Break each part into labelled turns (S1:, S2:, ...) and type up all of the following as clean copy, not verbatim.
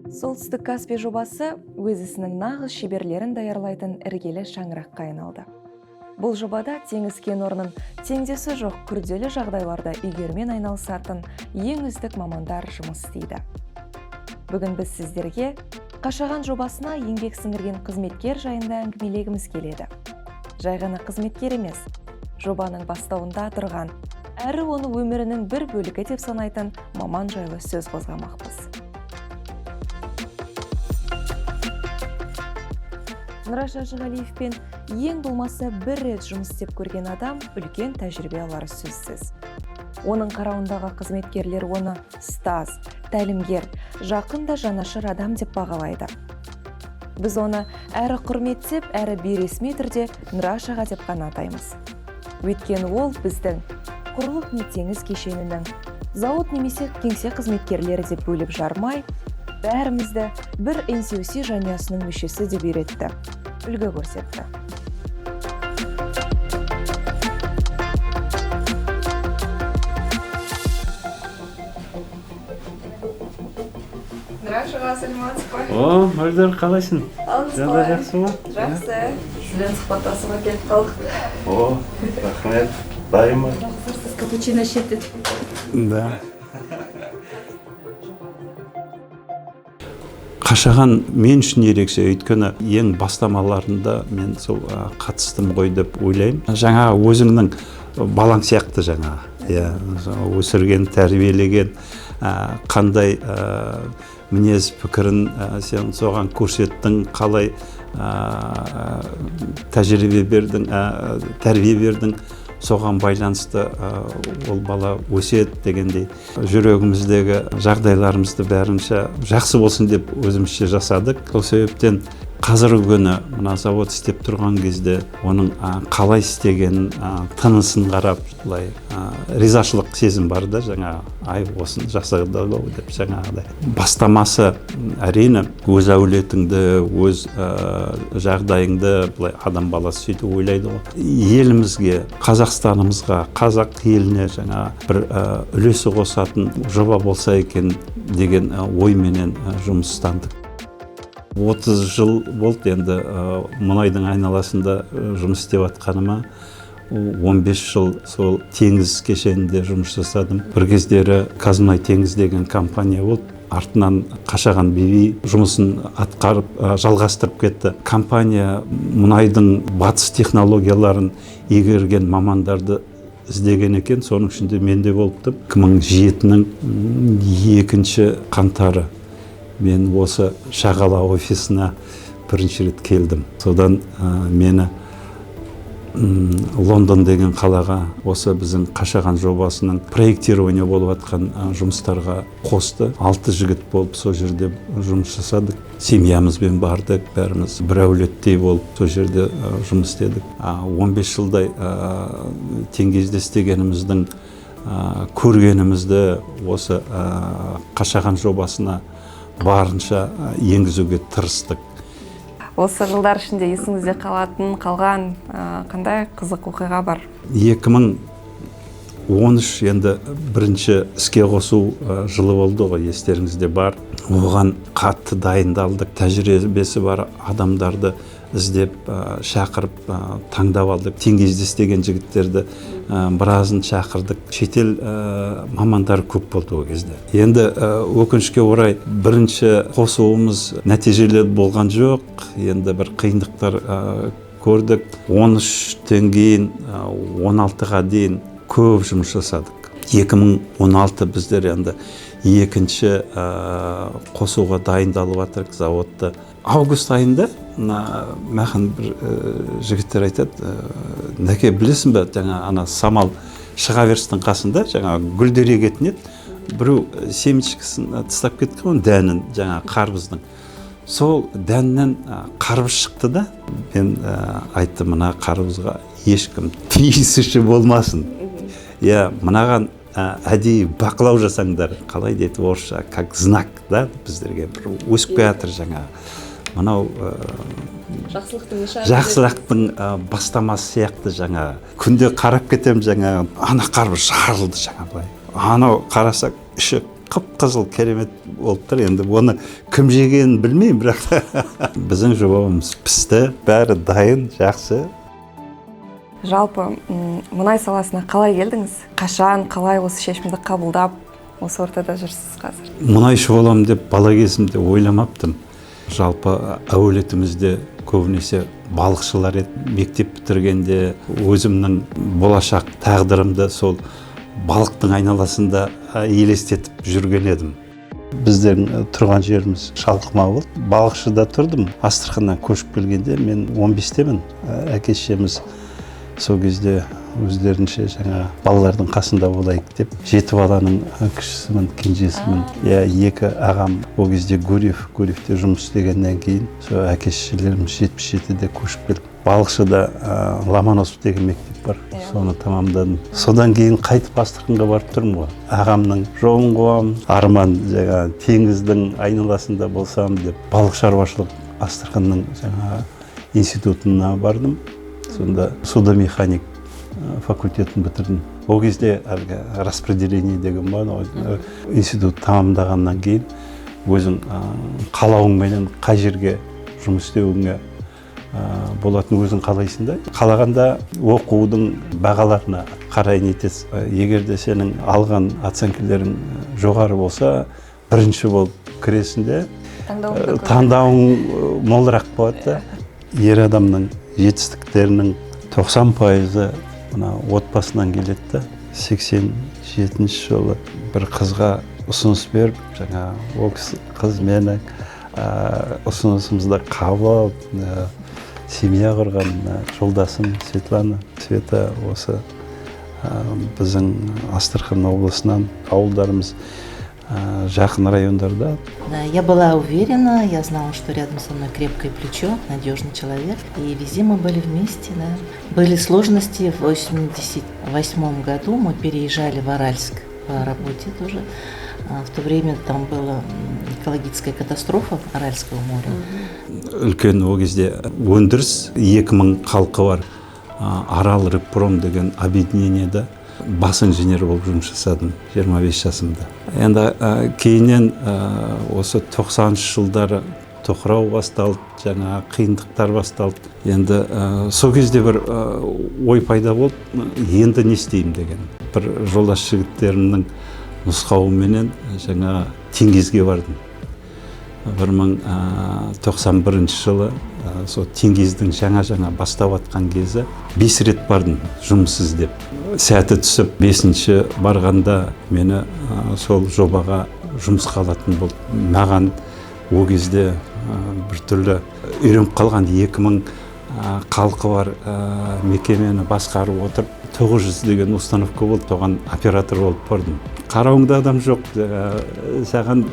S1: Солтүстік Каспий жобасы өз ісінің нағыз шеберлерін даярлайтын іргелі шаңыраққа айналды. Бұл жобада теңіз кен орнын теңдесі жоқ күрделі жағдайларда игерумен айналысатын ең үздік мамандар жұмыс істейді. Бүгін біз сіздерге Қашаған жобасына еңбек сіңірген қызметкер жайында әңгімелегіміз келеді. Жай ғана қызметкер емес, жобаның бастауында тұрған, әрі оны өмірінің бір бөлігі деп санайтын маман жайлы сөз қозғамақпыз. Нұраш Ажығалиевпен ең болмаса бір рет жұмыс істеп көрген адам үлкен тәжірибе алары сөзсіз. Оның қарауындағы қызметкерлер оны ұстаз, тәлімгер, жақын да жанашыр адам деп бағалайды. Біз оны әрі құрметтеп, әрі бейресми түрде Нұраш аға деп қана атаймыз. Өйткені ол біздің құрлық не теңіз кешенінің, зауыт немесе кеңсе қызметкерлері деп бөліп жармай, бәрімізді бір NCOC жанұясының мүшесі деп үйретті, үлгі көрсетті. Нұраш аға, сәлеметсіз бе?
S2: Мөлдір, қалайсың?
S1: Қалыңыз
S2: Жақсы ма?
S1: Жақсы. Сізден сұхбаттасуға келіп қалдық.
S2: Рахмет. Дайын ба?
S1: Сіз капучино ішетін.
S2: Да. Қашаған мен үшін ерекше, өйткені ең бастамаларында мен сол қатыстым ғой деп ойлаймын. Жаңа өзіңнің балаң сияқты жаңа, өсірген, тәрбиелеген, қандай мінез пікірін сен соған көрсеттің, қалай тәжірибе бердің, тәрбие бердің, соған байланысты ол бала өсет дегендей. Жүрегіміздегі жағдайларымызды бәрінше жақсы болсын деп өзімізше жасадық. Сол себептен қазіргі күні мына завод істеп тұрған кезде оның қалай істегенін, тынысын қарап, ризашылық сезім бар да, жаңа ай осын жасады деп жаңағыдай. Бастамасы әрине өз әулетіңді, өз жағдайыңды былай адам баласы сөйтіп ойлайды ғой. Елімізге, Қазақстанымызға, қазақ еліне жаңа бір үлесі қосатын жоба болса екен деген ойменен жұмыстандық. 30 жыл болды енді мұнайдың айналасында жұмыс істеп атқаныма. 15 жыл сол теңіз кешенінде жұмыс жасадым. Бір кездері Қазмұнай теңіз деген компания болды. Артынан Қашаған BV жұмысын атқарып, жалғастырып кетті. Компания мұнайдың батыс технологияларын игерген мамандарды іздеген екен. Соның ішінде мен де болыптым. 2007-нің 2 қаңтары мен осы Шағала офисына бірінші рет келдім. Содан мені Лондон деген қалаға осы біздің Қашаған жобасының проектирование болып атқан жұмыстарға қосты. 6 жігіт болып сол жерде жұмыс жасадық. Семьямызбен бардық, бәріміз бір әулеттей болып сол жерде жұмыс істедік. 15 жылдай теңізде істегеніміздің көргенімізді осы Қашаған жобасына барынша енгізуге тырыстық.
S1: Осы жылдар ішінде есіңізде қалған қандай қызық оқиға бар?
S2: 2013 енді бірінші іске қосу жылы болды ғой, естеріңізде бар. Оған қатты дайындалдық, тәжірибесі бар адамдарды іздеп, шақырып, таңдап алдық. Теңізде істеген жігіттерді біразын шақырдық. Шетел мамандар көп болды ол кезде. Енді өкінішке орай бірінші қосуымыз нәтижелі болған жоқ. Енді бір қиындықтар көрдік. 13-тен кейін 16-ға дейін көп жұмыс жасадық. 2016 біздер енді екінші қосуға дайындалып жатырық заводты. Август айында маған бір жігіттер айтады, нәке білесің бе, жаңа ана самал шыға берістің қасында жаңа гүлдер егетін еді, біреу семечкісін тастап кеткен дәнін, жаңа қарбыздың. Сол дәннен қарбыз шықты да, мен айттым, мына қарбызға ешкім тиісуші болмасын. Мынаған әдейі бақылау жасаңдар. Қалай дейді орысша, как знак да, біздерге бір өсіп келатыр жаңа. Мынау жақсылықтың бастамасы сияқты жаңа. Күнде қарап кетем жаңа, ана қарбыз жарылды жаңа былай. Анау қарасақ іші қып-қызыл керемет болып тұр. Енді оны кім жегенін білмеймін, бірақ біздің жобамыз пісті, бәрі дайын, жақсы.
S1: Жалпы мұнай саласына қалай келдіңіз? Қашан, қалай осы шешімді қабылдап, осы ортада жүрсіз қазір?
S2: Мұнайшы боламын деп бала кезімде ойламаптым. Жалпы әулетімізде көбінесе балықшылар еді. Мектеп бітіргенде өзімнің болашақ тағдырымды сол балықтың айналасында елестетіп жүрген едім. Біздің тұрған жеріміз Шалқыма болды. Балықшыда тұрдым. Астраханнан көшіп келгенде мен 15-темін. Әке-шешеміз сол кезде өздерінше жаңа балалардың қасында болайық деп, 7 баланың кішісімін, кенжесімін. Екі ағам ол кезде Гурьевте жұмыс істегеннен кейін сол әке-шешелеріміз 77-де көшіп келіп, балықшыда Ломоносов деген мектеп бар. Соны тамамдадым. Содан кейін қайтып Астраханға барып тұрмын ғой. Ағамның жолын қуамын, арман жаңа теңіздің айналасында болсам деп, балық шаруашылық Астраханның жаңа институтына бардым. Сонда судомеханик факультетін бітірдім. Ол кезде распределение деген бар, институт тамамдағаннан кейін өзің қалауыңменен қай жерге жұмыс істеуіңе болатын өзің қалайсың да. Қалағанда оқудың бағаларына қарай нетесіз. Егер де сенің алған оценкілерің жоғары болса, бірінші болып кіресің де, таңдауың молырақ болады. Ер адамның жетістіктерінің 90% мына отбасынан келеді. 87 жылы бір қызға ұсыныс беріп, жаңа ол қыз менің ұсынысымызды қабыл алып, семья құрған жолдасым Света осы біздің Астрахан облысынан, ауылдарымыз жақын райондарда.
S3: Я была уверена, я знала, что рядом со мной крепкое плечо, надежный человек. И везде мы были вместе. Да. Были сложности. В 1988 году мы переезжали в Аральск по работе тоже. В то время там была экологическая катастрофа Аральского моря.
S2: Үлкен ол кезде өндіріс 2000 халқы бар Арал Рыбпром деген объединениеде бас инженер болып жұмыс жасадым 25 жасымда. Енді кейіннен осы 90-шы жылдары тоқырау басталды, жаңа қиындықтар басталды. Енді сол кезде бір ой пайда болды, енді не істеймін деген. Бір жолдас жігіттерімнің нұсқауыменен жаңа Теңізге бардым. 1991 жылы сол Теңіздің жаңа бастап атқан кезі 5 рет бардым жұмыс іздеп. Сәті түсіп 5-ші барғанда мені сол жобаға жұмысқа алатын болды. Маған ол кезде бір түрлі үйреніп қалған 2000 халқы бар мекемені басқарып отырып 900 деген установка болды, оған оператор болып бардым. Қарауыңда адам жоқ, саған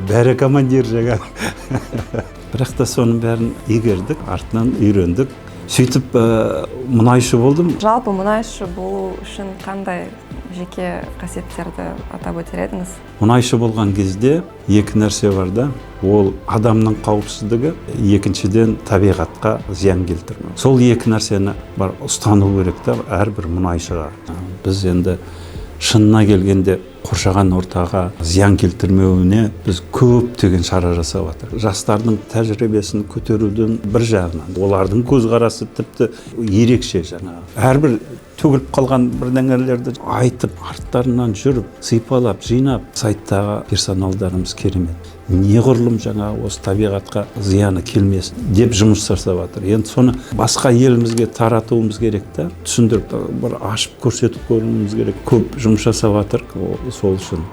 S2: бәрі командир жаңа. Бірақ та соның бәрін игердік, артынан үйрендік. Сөйтіп мұнайшы болдым.
S1: Жалпы мұнайшы болу үшін қандай жеке қасиеттерді атап өтер едіңіз?
S2: Мұнайшы болған кезде екі нәрсе бар да. Ол адамның қауіпсіздігі, екіншіден табиғатқа зиян келтірмеу. Сол екі нәрсені бар ұстану керек та әрбір мұнайшыға. Біз енді шынына келгенде қоршаған ортаға зиян келтірмеуіне біз көптеген шара жасап жатыр. Жастардың тәжірибесін көтерудің бір жағынан, олардың көзқарасы тіпті ерекше жаңа. Әрбір төгіліп қалған бірдеңелерді айтып, арттарынан жүріп, сипалап, жинап, сайттағы персоналдарымыз керемет. Неғұрлым жаңа осы табиғатқа зияны келмесін деп жұмыс жасап жатыр. Енді соны басқа елімізге таратуымыз керек та, түсіндіріп, бір ашып көрсетіп көруіміз керек. Көп жұмыс жасап жатыр сол үшін.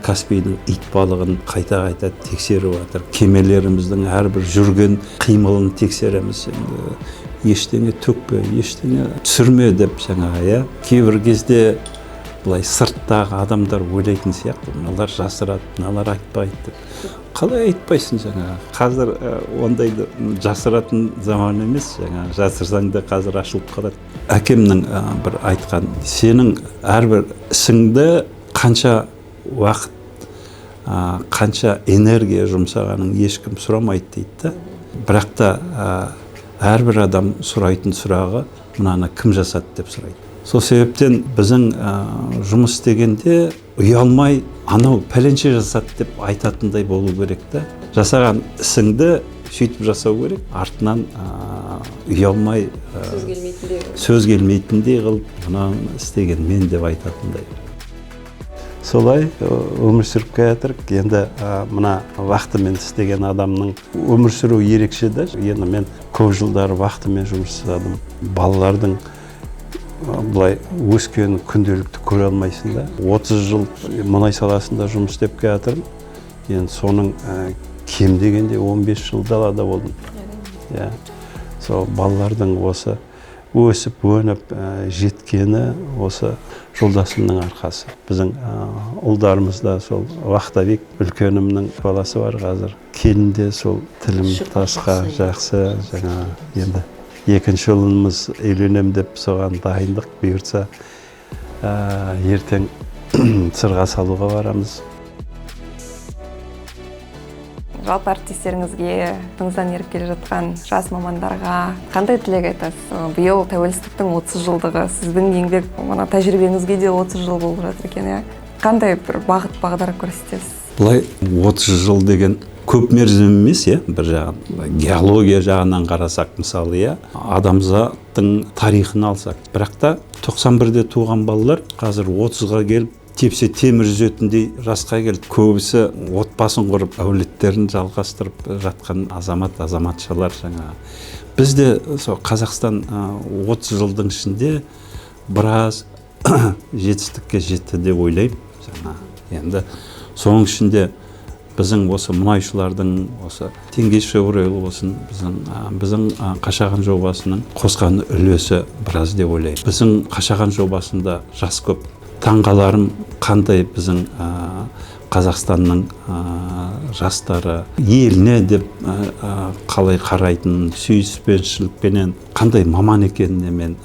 S2: Каспийдің ит балығын қайта тексеріп жатыр. Кемелеріміздің әрбір жүрген қимылын тексереміз. Ештеңе төкпе, ештеңе түсірме деп жаңа, кейбір кезде былай сырттағы адамдар ойлайтын сияқты, мыналар жасырады, мыналар айтпайды деп. Қалай айтпайсың жаңа? Қазір ондайды жасыратын заман емес, жаңа жасырсаң да қазір ашылып қалады. Әкемнің бір айтқан, сенің әрбір ісіңді қанша уақыт, қанша энергия жұмсағаның ешкім сұрамайды дейді. Бірақ та әрбір адам сұрайтын сұрағы, мынаны кім жасады деп сұрайды. Сол себептен біздің жұмыс істегенде ұялмай анау пәленше жасады деп айтатындай болу керек та. Жасаған ісіңді сөйтіп жасау керек, артынан ұялмай сөз келмейтіндей қылып, мынаны істеген мен деп айтатындай. Солай өмір сүріп келе жатырық. Енді мына вақтымен істеген адамның өмір сүруі ерекше да. Енді мен көп жылдар вақтымен жұмыс жасадым. Балалардың былай өскен күнделікті көре алмайсың да. 30 жыл мұнай саласында жұмыс істеп келе жатырмын. Енді соның кем дегенде 15 жыл далада болдым. Сол балалардың осы өсіп, өніп жеткені осы жолдасымның арқасы. Біздің ұлдарымызда сол Вақтабек, үлкенімнің баласы бар қазір. Келінде сол тілім тасқа жақсы, жаңа енді екінші ұлымыз үйленем деп соған дайындық бұйыртса ертең сырға салуға барамыз.
S1: Жалпы әріптестеріңізге, тыңыздан еріп келе жатқан жас мамандарға қандай тілек айтасыз? Биыл тәуелсіздіктің 30 жылдығы, сіздің еңбек тәжірибеңізге де 30 жыл болып жатыр екен. Қандай бір бағыт бағдар көрсетесіз?
S2: Бұлай 30 жыл деген көп мерзім емес, бір жағынан геология жағынан қарасақ, мысалы, адамзаттың тарихын алсақ, бірақ та 91-де туған балалар қазір 30-ға келіп тепсе темір үзетіндей жасқа келді. Көбісі отбасын құрып, әулеттерін жалғастырып жатқан азаматшалар жаңа. Бізде Қазақстан 30 жылдың ішінде біраз жетістікке жетті деп ойлаймын. Енді соның ішінде біздің осы мұнайшылардың осы Теңгеш-Шевройл болсын, біздің Қашаған жобасының қосқан үлесі біраз деп ойлаймын. Біздің Қашаған жобасында жас көп. Таңғаларым қандай біздің Қазақстанның жастары еліне деп қалай қарайтын, сүйіспеншілікпенен қандай маман екеніне мен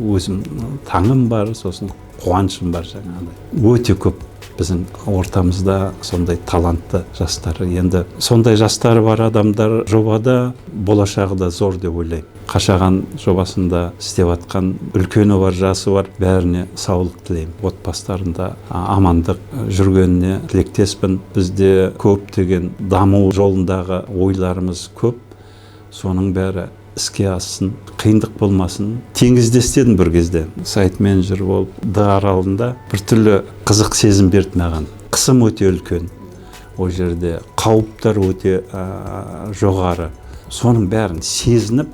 S2: өзім таңым бар, сосын қуанышым бар жаңағыдай. Өте көп біздің ортамызда сондай талантты жастар. Енді сондай жастары бар адамдар жобада болашағы да зор деп ойлаймын. Қашаған жобасында істеп атқан үлкені бар, жасы бар, бәріне саулық тілеймін. Отбасыларында амандық жүргеніне тілектеспін. Бізде көптеген даму жолындағы ойларымыз көп. Соның бәрі іске ассын, қиындық болмасын. Теңізде істедім бір кезде. Сайт менеджер болып, Д аралында бір түрлі қызық сезім берді маған. Қысым өте үлкен. Ол жерде қауіптер өте жоғары. Соның бәрін сезініп,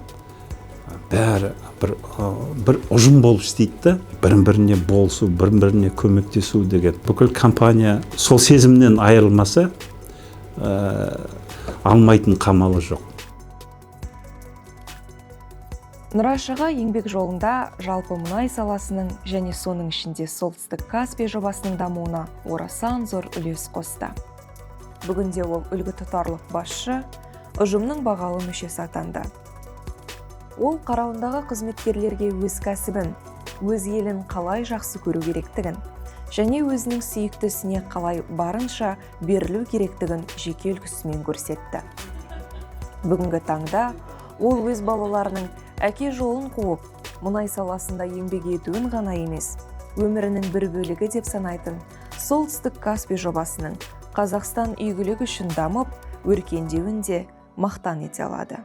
S2: бәрі бір ұжым болып істейді да, бірін-біріне болсу, бірін-біріне көмектесу деген. Бүкіл компания сол сезімнен айырылмаса, алмайтын қамалы жоқ.
S1: Нұрашыға еңбек жолында жалпы мұнай саласының және соның ішінде Солтүстік Каспий жобасының дамуына орасан зор үлес қосты. Бүгінде ол үлгі тұтарлық басшы, ұжымның бағалы мүшесі атанды. Ол қарауындағы қызметкерлерге өз кәсібін, өз елін қалай жақсы көру керектігін және өзінің сүйікті ісіне қалай барынша берілу керектігін жеке үлгісімен көрсетті. Бүгінгі таңда ол өз балаларының әке жолын қуып, мұнай саласында еңбек етуін ғана емес, өмірінің бір бөлігі деп санайтын Солтүстік Каспий жобасының Қазақстан игілігі үшін дамып, өркендеуін де мақтан ете алады.